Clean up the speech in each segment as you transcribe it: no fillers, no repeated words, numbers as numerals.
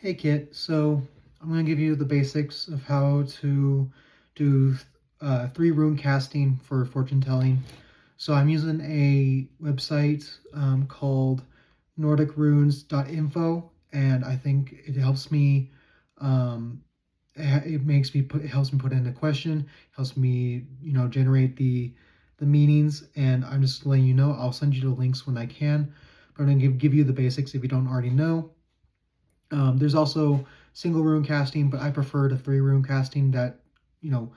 Hey Kit, so I'm going to give you the basics of how to do 3 rune casting for fortune telling. So I'm using a website called nordicrunes.info, and I think it helps me. It helps me put in a question, helps me generate the meanings, and I'm just letting you know. I'll send you the links when I can, but I'm going to give you the basics if you don't already know. There's also single rune casting, but I prefer the 3 rune casting. That you know,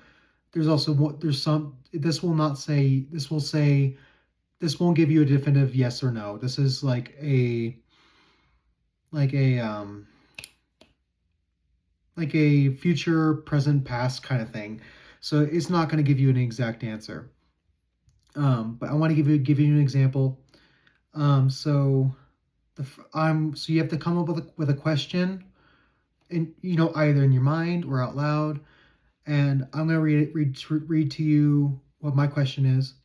there's also there's some. This will not say. This will say. This won't give you a definitive yes or no. This is like a um like a future, present, past kind of thing. So it's not going to give you an exact answer. But I want to give you an example. So so you have to come up with a question, and either in your mind or out loud. And I'm going to read to you what my question is.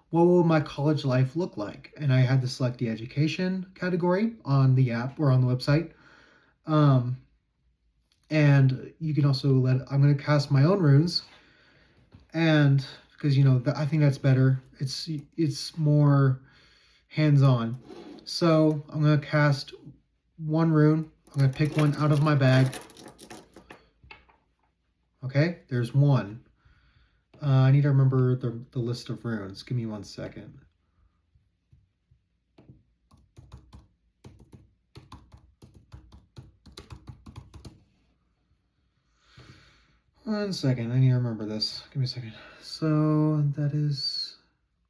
What will my college life look like? And I had to select the education category on the app or on the website. Um, and you can also I'm going to cast my own runes. And because, I think that's better. It's more hands-on. So I'm going to cast 1 rune. I'm going to pick one out of my bag. Okay, there's 1. I need to remember the list of runes. Give me 1 second. One second, I need to remember this. Give me a second. So that is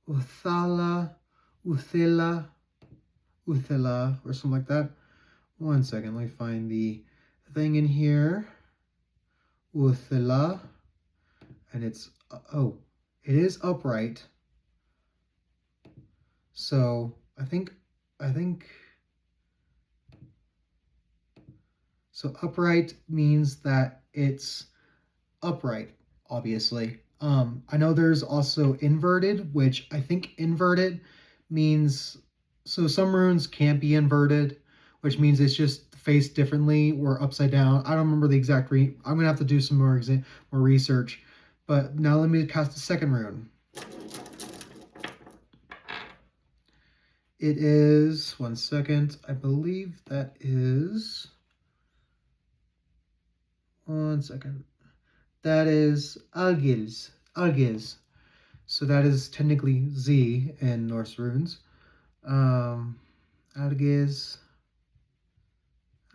Uthala, Uthila, or something like that. 1 second, let me find the thing in here. Uthila, and it's, it is upright. So I think, so upright means that it's upright, obviously. I know there's also inverted, which I think inverted means, so some runes can't be inverted, which means it's just faced differently or upside down. I don't remember the exact I'm gonna have to do some more research. But now let me cast the second rune. It is 1 second. I believe that is 1 second. That is Algiz. So that is technically Z in Norse runes. Algiz.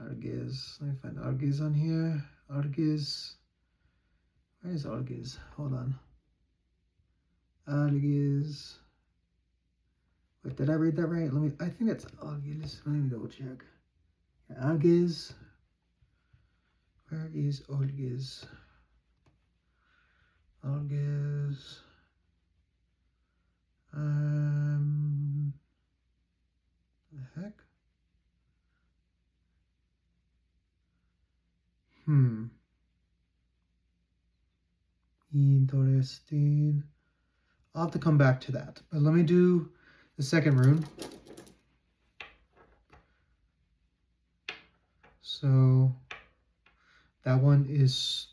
Let me find Algiz on here. Algiz. Where is Algiz? Hold on. Algiz. Wait, did I read that right? I think that's Algiz. Let me double check. Yeah, Algiz. Where is Algiz? Algiz. The heck? Interesting. I'll have to come back to that. But let me do the second rune. So that one is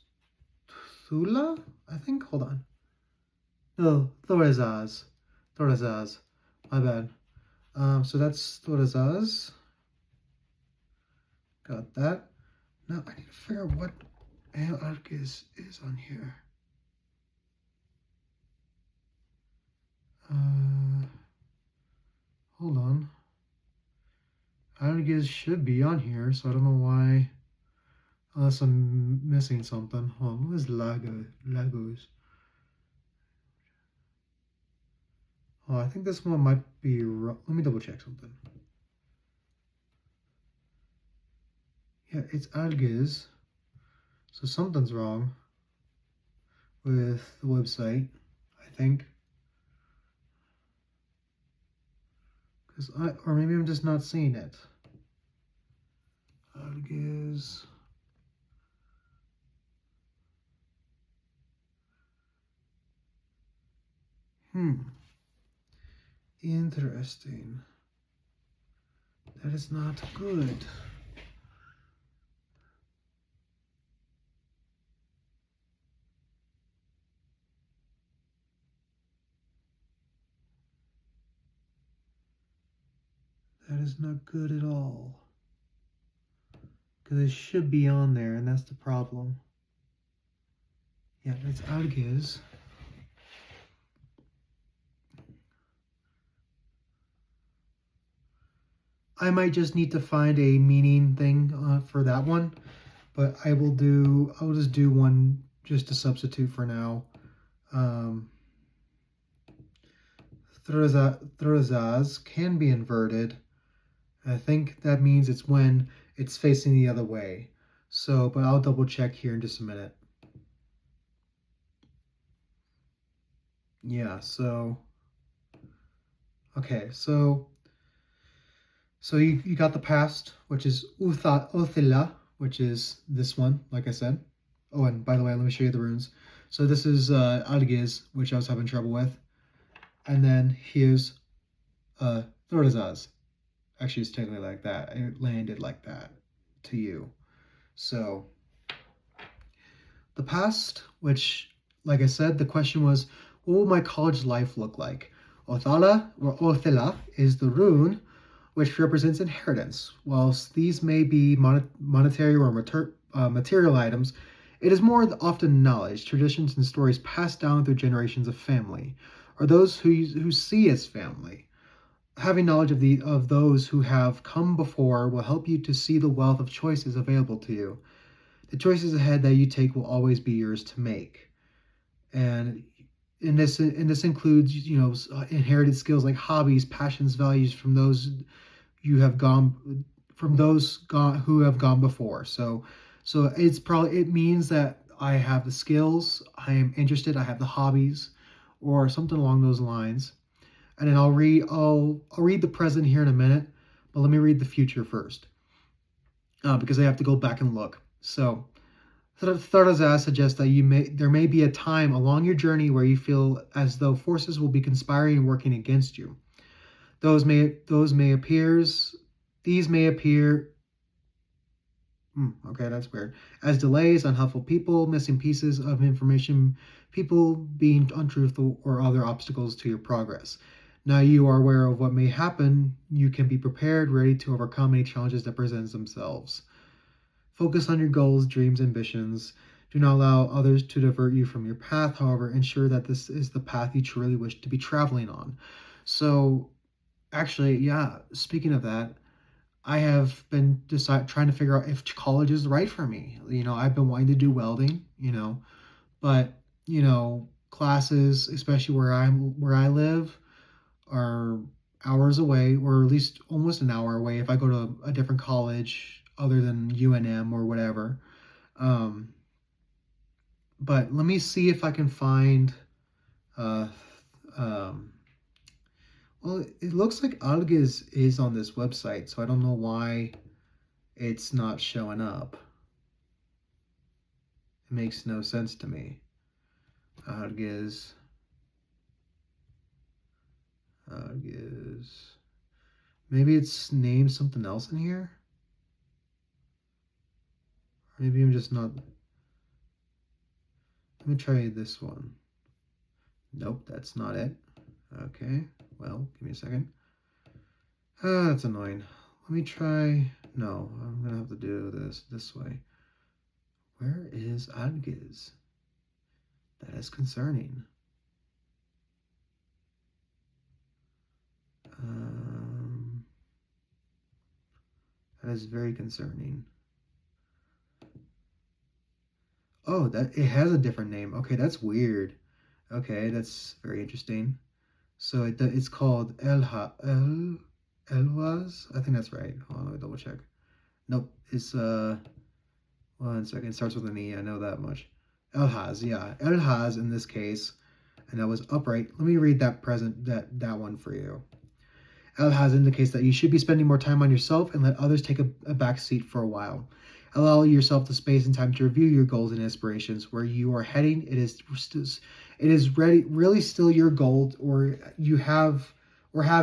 Thula, I think. Hold on. No, Thorazaz. My bad. So that's Thorazaz. Got that. Now I need to figure out what Algiz is on here. Hold on. Algiz should be on here, so I don't know why. Unless I'm missing something. Hold on, what is Lagos? Oh, I think this one might be wrong. Let me double check something. Yeah, it's Algiz. So something's wrong with the website, I think. Or maybe I'm just not seeing it. Algiz. Interesting. That is not good. is not good at all. Because it should be on there, and that's the problem. Yeah, it's alges. I might just need to find a meaning thing for that one, but I'll just do one just to substitute for now. Thrazaz can be inverted. I think that means it's when it's facing the other way. So, but I'll double check here in just a minute. Yeah, so, okay, so you got the past, which is Uthila, which is this one, like I said. Oh, and by the way, let me show you the runes. So this is Algiz, which I was having trouble with. And then here's Thorazaz. Actually, it's technically like that. It landed like that to you. So the past, which, like I said, the question was, what will my college life look like? Othala, or Othila, is the rune which represents inheritance. Whilst these may be monetary or material items, it is more often knowledge, traditions, and stories passed down through generations of family, or those who see as family. Having knowledge of those who have come before will help you to see the wealth of choices available to you. The choices ahead that you take will always be yours to make. And this includes, inherited skills like hobbies, passions, values from those who have gone before. So it means that I have the skills, I am interested, I have the hobbies, or something along those lines. And then I'll read the present here in a minute, but let me read the future first, because I have to go back and look. So Tharazaz suggests that there may be a time along your journey where you feel as though forces will be conspiring and working against you. These may appear. Okay, that's weird. As delays, unhelpful people, missing pieces of information, people being untruthful, or other obstacles to your progress. Now you are aware of what may happen. You can be prepared, ready to overcome any challenges that present themselves. Focus on your goals, dreams, ambitions. Do not allow others to divert you from your path. However, ensure that this is the path you truly wish to be traveling on. So, actually, yeah, speaking of that, I have been trying to figure out if college is right for me. I've been wanting to do welding, but, classes, especially where I live, are hours away, or at least almost an hour away if I go to a different college other than UNM or whatever. But let me see if I can find, well, it looks like Algiz is on this website, so I don't know why it's not showing up. It makes no sense to me. Algiz. Maybe it's named something else in here? Maybe I'm just not. Let me try this one. Nope, that's not it. Okay, well, give me a second. That's annoying. Let me try. No, I'm gonna have to do this way. Where is Algiz? That is concerning. That is very concerning. Oh, that it has a different name. Okay, that's weird. Okay, that's very interesting. So it's called Elwaz. I think that's right. Hold on, let me double check. Nope, it's 1 second. It starts with an E. I know that much. Elhaz, yeah, Elhaz in this case, and that was upright. Let me read that one for you. Elhaz indicates that you should be spending more time on yourself and let others take a back seat for a while. Allow yourself the space and time to review your goals and aspirations. Where you are heading, it is really still your goal, or have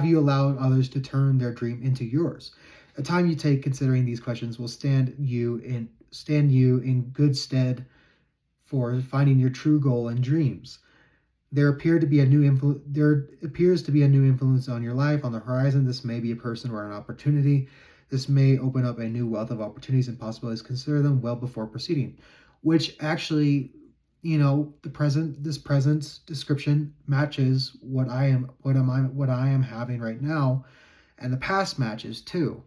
you allowed others to turn their dream into yours? The time you take considering these questions will stand you in good stead for finding your true goal and dreams. There appears to be a new influence on your life on the horizon. This may be a person or an opportunity. This may open up a new wealth of opportunities and possibilities. Consider them well before proceeding. Which actually, this present description matches what I am having right now, and the past matches too.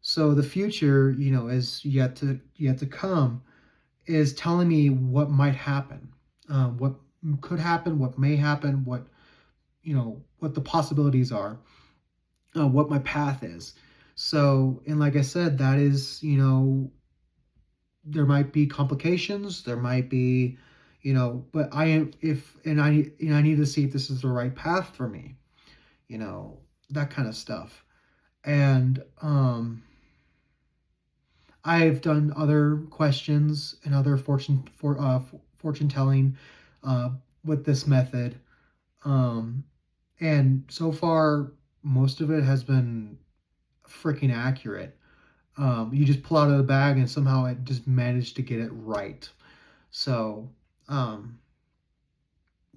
So the future, is yet to come, is telling me what might happen, what could happen, what may happen, what the possibilities are, what my path is. So, and like I said, that is, there might be complications, there might be, but I am if and I need to see if this is the right path for me, that kind of stuff. And I've done other questions and other fortune telling with this method, um, and so far most of it has been freaking accurate. You just pull out of the bag and somehow it just managed to get it right. So,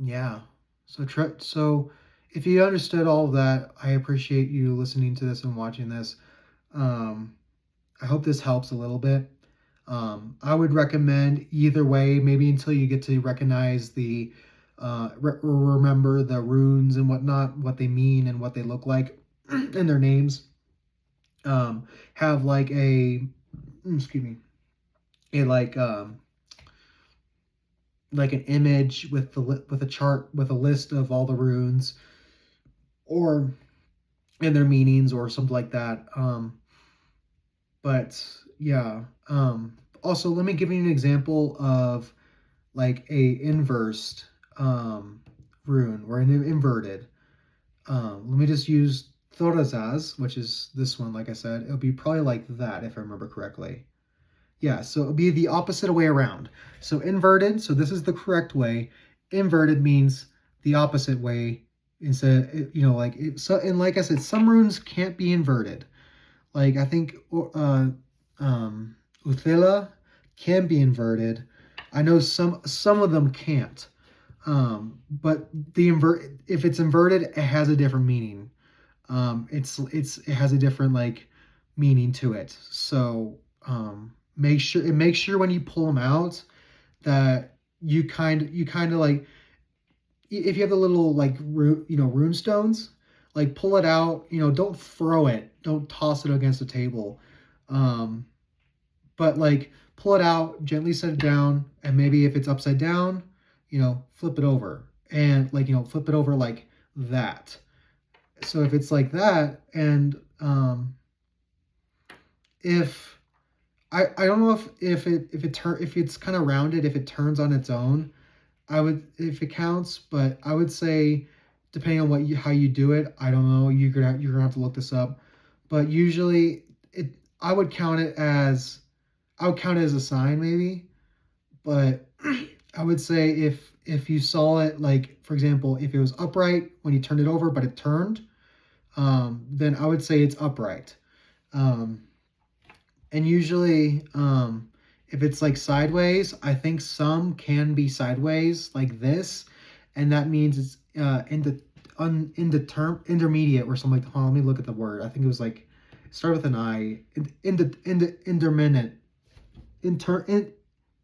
yeah. So if you understood all of that, I appreciate you listening to this and watching this. Um, I hope this helps a little bit. I would recommend either way, maybe until you get to recognize remember the runes and whatnot, what they mean and what they look like, and their names. Have like excuse me, a like an image with a chart with a list of all the runes, or and their meanings or something like that. But yeah. Also, let me give you an example of like a inversed rune or an inverted. Let me just use Thorazaz, which is this one. Like I said, it'll be probably like that if I remember correctly. Yeah, so it'll be the opposite way around. So inverted, so this is the correct way. Inverted means the opposite way. Instead, so, and like I said, some runes can't be inverted. Like I think Uthila can be inverted. I know some of them can't. But if it's inverted, it has a different meaning. It has a different like meaning to it. So make sure when you pull them out that you kind of like, if you have the little like rune stones, like pull it out. Don't throw it. Don't toss it against the table. Um, but like pull it out, gently set it down, and maybe if it's upside down, flip it over, and like flip it over like that. So if it's like that, and if I don't know if it's kind of rounded, if it turns on its own, if it counts, but I would say depending on how you do it, I don't know. You're gonna have to look this up, but usually I would count it as a sign maybe, but I would say if you saw it, like for example, if it was upright when you turned it over, but it turned, then I would say it's upright. And usually, if it's like sideways, I think some can be sideways like this, and that means it's intermediate or something like that. Let me look at the word. I think it was like start with an I. Intermittent.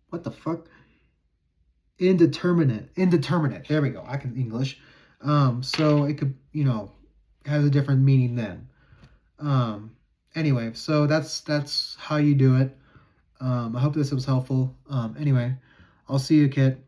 What the fuck? Indeterminate. There we go. I can English. So it could, has a different meaning then. Anyway, so that's how you do it. I hope this was helpful. Anyway, I'll see you, kid.